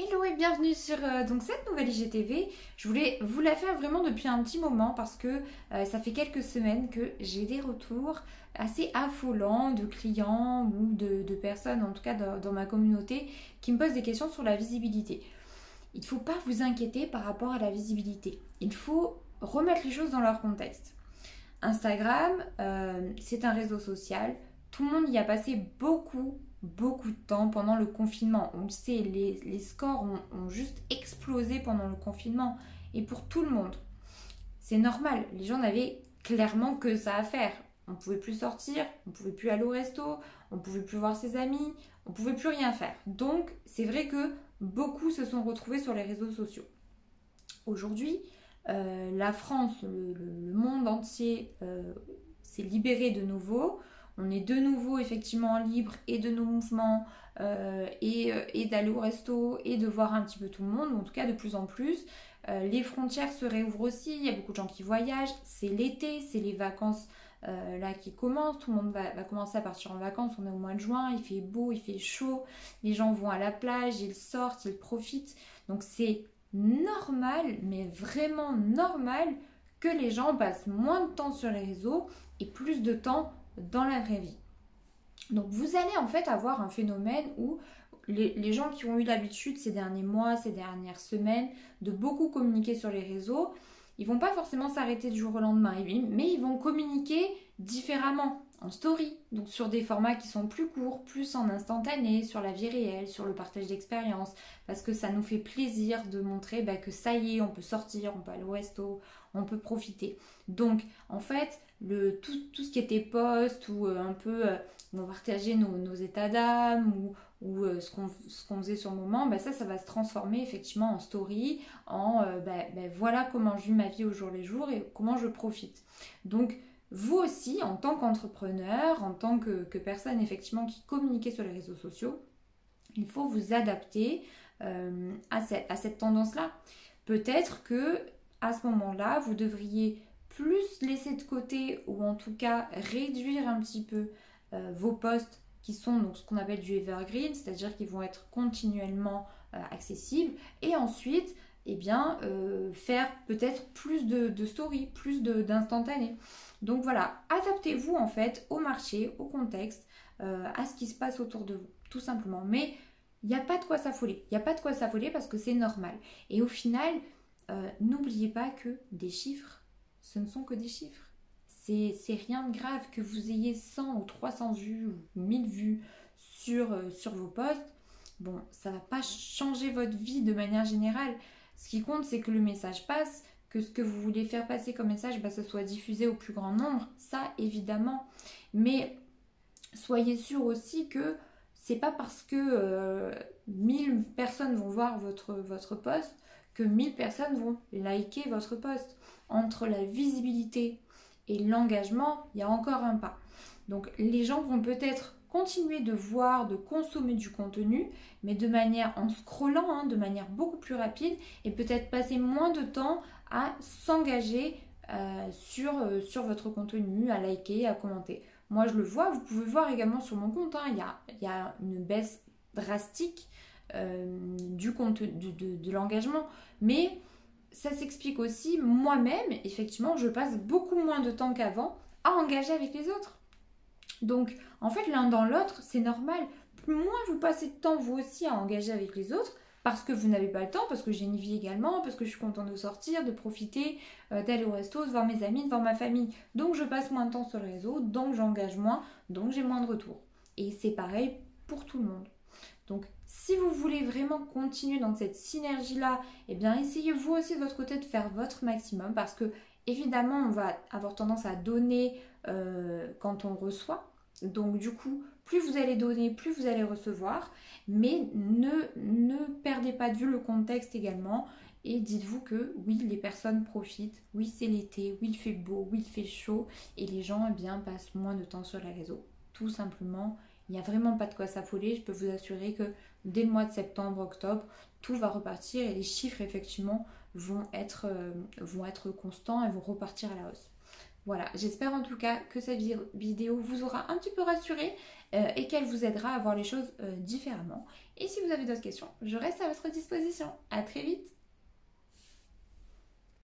Hello et bienvenue sur donc cette nouvelle IGTV. Je voulais vous la faire vraiment depuis un petit moment parce que ça fait quelques semaines que j'ai des retours assez affolants de clients ou de personnes, en tout cas dans ma communauté, qui me posent des questions sur la visibilité. Il ne faut pas vous inquiéter par rapport à la visibilité. Il faut remettre les choses dans leur contexte. Instagram, c'est un réseau social. Tout le monde y a passé beaucoup de temps pendant le confinement. On le sait, les scores ont juste explosé pendant le confinement. Et pour tout le monde, c'est normal. Les gens n'avaient clairement que ça à faire. On ne pouvait plus sortir, on ne pouvait plus aller au resto, on ne pouvait plus voir ses amis, on ne pouvait plus rien faire. Donc, c'est vrai que beaucoup se sont retrouvés sur les réseaux sociaux. Aujourd'hui, la France, le monde entier s'est libéré de nouveau. On est de nouveau effectivement libre et de nos mouvements et d'aller au resto et de voir un petit peu tout le monde, en tout cas de plus en plus. Les frontières se réouvrent aussi, il y a beaucoup de gens qui voyagent, c'est l'été, c'est les vacances là qui commencent, tout le monde va commencer à partir en vacances, on est au mois de juin, il fait beau, il fait chaud, les gens vont à la plage, ils sortent, ils profitent. Donc c'est normal, mais vraiment normal, que les gens passent moins de temps sur les réseaux et plus de temps dans la vraie vie. Donc vous allez en fait avoir un phénomène où les gens qui ont eu l'habitude ces derniers mois, ces dernières semaines de beaucoup communiquer sur les réseaux, ils vont pas forcément s'arrêter du jour au lendemain, mais ils vont communiquer différemment, en story, donc sur des formats qui sont plus courts, plus en instantané, sur la vie réelle, sur le partage d'expériences, parce que ça nous fait plaisir de montrer que ça y est, on peut sortir, on peut aller au resto, on peut profiter. Donc en fait, tout ce qui était post ou un peu on partageait nos états d'âme ou ce qu'on faisait sur le moment, ça va se transformer effectivement en story, en voilà comment je vis ma vie au jour le jour et comment je profite. Donc vous aussi, en tant qu'entrepreneur, en tant que personne effectivement qui communiquait sur les réseaux sociaux, il faut vous adapter à cette tendance-là. Peut-être que à ce moment-là, vous devriez plus laisser de côté ou en tout cas réduire un petit peu vos posts qui sont donc ce qu'on appelle du evergreen, c'est-à-dire qu'ils vont être continuellement accessibles, et ensuite faire peut-être plus de stories, plus d'instantanés. Donc voilà, adaptez-vous en fait au marché, au contexte, à ce qui se passe autour de vous, tout simplement. Mais il n'y a pas de quoi s'affoler. Il n'y a pas de quoi s'affoler parce que c'est normal. Et au final, n'oubliez pas que des chiffres, ce ne sont que des chiffres. C'est rien de grave que vous ayez 100 ou 300 vues ou 1000 vues sur vos posts. Bon, ça ne va pas changer votre vie de manière générale. Ce qui compte, c'est que le message passe, que ce que vous voulez faire passer comme message, ça soit diffusé au plus grand nombre. Ça, évidemment. Mais soyez sûr aussi que c'est pas parce que 1000 personnes vont voir votre post que 1000 personnes vont liker votre post. Entre la visibilité et l'engagement, il y a encore un pas. Donc les gens vont peut-être continuer de voir, de consommer du contenu, mais de manière en scrollant, de manière beaucoup plus rapide, et peut-être passer moins de temps à s'engager sur votre contenu, à liker, à commenter. Moi je le vois, vous pouvez voir également sur mon compte, il y a une baisse drastique de l'engagement, mais ça s'explique aussi, moi-même, effectivement, je passe beaucoup moins de temps qu'avant à engager avec les autres. Donc, en fait, l'un dans l'autre, c'est normal. Moins vous passez de temps, vous aussi, à engager avec les autres, parce que vous n'avez pas le temps, parce que j'ai une vie également, parce que je suis contente de sortir, de profiter, d'aller au resto, de voir mes amis, de voir ma famille. Donc, je passe moins de temps sur le réseau, donc j'engage moins, donc j'ai moins de retours. Et c'est pareil pour tout le monde. Donc, si vous voulez vraiment continuer dans cette synergie-là, essayez vous aussi de votre côté de faire votre maximum parce que, évidemment, on va avoir tendance à donner quand on reçoit. Donc, du coup, plus vous allez donner, plus vous allez recevoir. Mais ne perdez pas de vue le contexte également. Et dites-vous que oui, les personnes profitent. Oui, c'est l'été. Oui, il fait beau. Oui, il fait chaud. Et les gens, passent moins de temps sur les réseaux. Tout simplement. Il n'y a vraiment pas de quoi s'affoler. Je peux vous assurer que dès le mois de septembre, octobre, tout va repartir et les chiffres effectivement vont être constants et vont repartir à la hausse. Voilà, j'espère en tout cas que cette vidéo vous aura un petit peu rassuré. et qu'elle vous aidera à voir les choses différemment. Et si vous avez d'autres questions, je reste à votre disposition. À très vite!